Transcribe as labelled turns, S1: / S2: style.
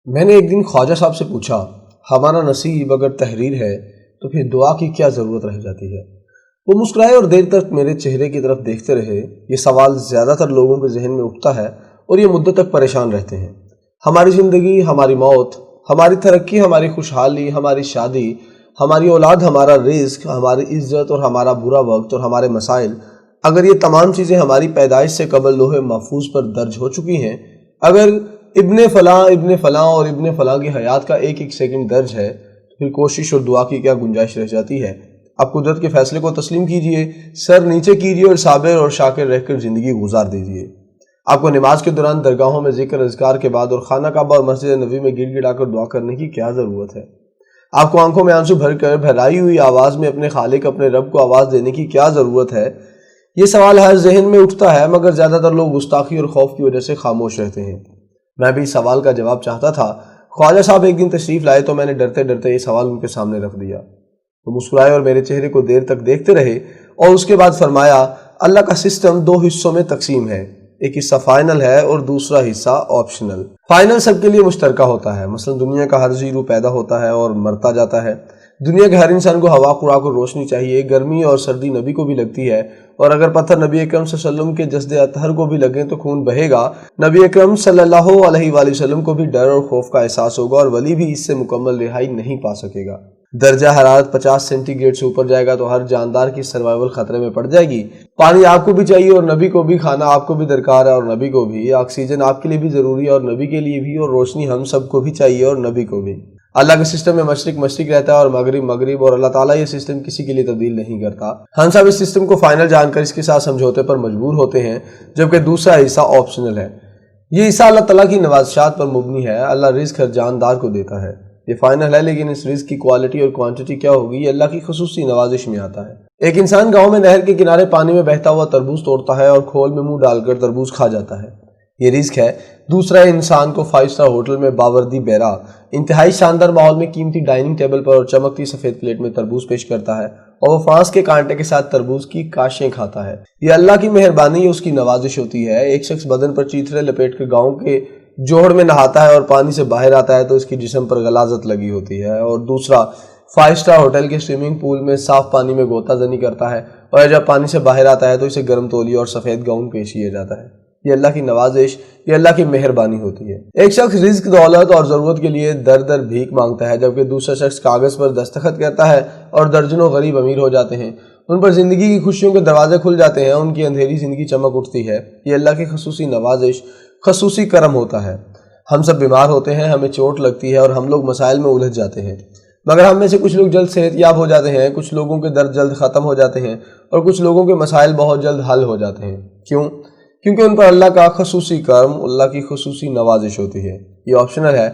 S1: میں نے ایک دن خواجہ صاحب سے پوچھا، ہمارا نصیب اگر تحریر ہے تو پھر دعا کی کیا ضرورت رہ جاتی ہے؟ وہ مسکرائے اور دیر تک میرے چہرے کی طرف دیکھتے رہے۔ یہ سوال زیادہ تر لوگوں کے ذہن میں اٹھتا ہے اور یہ مدت تک پریشان رہتے ہیں۔ ہماری زندگی، ہماری موت، ہماری ترقی، ہماری خوشحالی، ہماری شادی، ہماری اولاد، ہمارا رزق، ہماری عزت اور ہمارا برا وقت اور ہمارے مسائل، اگر یہ تمام چیزیں ہماری پیدائش سے قبل لوح محفوظ پر درج ہو چکی ہیں، اگر ابن فلاں اور ابن فلاں کی حیات کا ایک ایک سیکنڈ درج ہے، تو پھر کوشش اور دعا کی کیا گنجائش رہ جاتی ہے؟ آپ قدرت کے فیصلے کو تسلیم کیجئے، سر نیچے کیجئے اور صابر اور شاکر رہ کر زندگی گزار دیجئے۔ آپ کو نماز کے دوران درگاہوں میں ذکر اذکار کے بعد اور خانہ کعبہ اور مسجد نبوی میں گڑ گڑا کر دعا کرنے کی کیا ضرورت ہے؟ آپ کو آنکھوں میں آنسو بھر کر بھرائی ہوئی آواز میں اپنے خالق، اپنے رب کو آواز دینے کی کیا ضرورت ہے؟ یہ سوال ہر ذہن میں اٹھتا ہے، مگر زیادہ تر لوگ گستاخی اور خوف کی وجہ سے خاموش رہتے ہیں۔ میں بھی اس سوال کا جواب چاہتا تھا۔ خواجہ صاحب ایک دن تشریف لائے تو میں نے ڈرتے ڈرتے یہ سوال ان کے سامنے رکھ دیا۔ وہ مسکرائے اور میرے چہرے کو دیر تک دیکھتے رہے اور اس کے بعد فرمایا، اللہ کا سسٹم دو حصوں میں تقسیم ہے، ایک حصہ فائنل ہے اور دوسرا حصہ آپشنل۔ فائنل سب کے لیے مشترکہ ہوتا ہے، مثلا دنیا کا ہر زیرو پیدا ہوتا ہے اور مرتا جاتا ہے۔ دنیا کے ہر انسان کو ہوا، خوراک اور روشنی چاہیے، گرمی اور سردی نبی کو بھی لگتی ہے، اور اگر پتھر نبی اکرم صلی اللہ علیہ وسلم کے جسد اطہر کو بھی لگیں تو خون بہے گا۔ نبی اکرم صلی اللہ علیہ وآلہ وسلم کو بھی ڈر اور خوف کا احساس ہوگا اور ولی بھی اس سے مکمل رہائی نہیں پا سکے گا۔ درجہ حرارت 50 سینٹی گریڈ سے اوپر جائے گا تو ہر جاندار کی سروائیول خطرے میں پڑ جائے گی۔ پانی آپ کو بھی چاہیے اور نبی کو بھی، کھانا آپ کو بھی درکار ہے اور نبی کو بھی، آکسیجن آپ کے لیے بھی ضروری ہے اور نبی کے لیے بھی، اور روشنی ہم سب کو بھی چاہیے اور نبی کو بھی۔ اللہ کے سسٹم میں مشرق مشرق رہتا ہے اور مغرب مغرب، اور اللہ تعالیٰ یہ سسٹم کسی کے لیے تبدیل نہیں کرتا۔ ہم سب اس سسٹم کو فائنل جان کر اس کے ساتھ سمجھوتے پر مجبور ہوتے ہیں، جبکہ دوسرا حصہ آپشنل ہے۔ یہ حصہ اللہ تعالیٰ کی نوازشات پر مبنی ہے۔ اللہ رزق ہر جاندار کو دیتا ہے۔ یہ فائنل ہے، لیکن اس رزق کی کوالٹی اور کوانٹٹی کیا ہوگی یہ اللہ کی خصوصی نوازش میں آتا ہے۔ ایک انسان گاؤں میں نہر کے کنارے پانی میں بہتا ہوا تربوز توڑتا ہے اور کھول میں منہ ڈال کر تربوز کھا جاتا ہے، یہ رزق ہے۔ دوسرا انسان کو 5 اسٹار ہوٹل میں باوردی بیرا، انتہائی شاندار ماحول میں قیمتی ڈائننگ ٹیبل پر اور چمکتی سفید پلیٹ میں تربوز پیش کرتا ہے، اور وہ فرانس کے کانٹے کے ساتھ تربوز کی کاشیں کھاتا ہے۔ یہ اللہ کی مہربانی، اس کی نوازش ہوتی ہے۔ ایک شخص بدن پر چیتھرے لپیٹ کر گاؤں کے جوہڑ میں نہاتا ہے اور پانی سے باہر آتا ہے تو اس کی جسم پر غلاظت لگی ہوتی ہے، اور دوسرا 5 اسٹار ہوٹل کے سوئمنگ پول میں صاف پانی میں غوطہ زنی کرتا ہے، اور جب پانی سے باہر آتا ہے تو اسے گرم تولیہ اور سفید گاؤن پیش کیا جاتا ہے۔ یہ اللہ کی نوازش، یہ اللہ کی مہربانی ہوتی ہے۔ ایک شخص رزق، دولت اور ضرورت کے لیے در در بھیک مانگتا ہے، جبکہ دوسرا شخص کاغذ پر دستخط کرتا ہے اور درجنوں غریب امیر ہو جاتے ہیں۔ ان پر زندگی کی خوشیوں کے دروازے کھل جاتے ہیں، ان کی اندھیری زندگی چمک اٹھتی ہے۔ یہ اللہ کی خصوصی نوازش، خصوصی کرم ہوتا ہے۔ ہم سب بیمار ہوتے ہیں، ہمیں چوٹ لگتی ہے اور ہم لوگ مسائل میں الجھ جاتے ہیں، مگر ہم میں سے کچھ لوگ جلد صحت یاب ہو جاتے ہیں، کچھ لوگوں کے درد جلد ختم ہو جاتے ہیں اور کچھ لوگوں کے مسائل بہت جلد حل ہو جاتے ہیں۔ کیوں؟ کیونکہ ان پر اللہ کا خصوصی کرم، اللہ کی خصوصی نوازش ہوتی ہے۔ یہ آپشنل ہے۔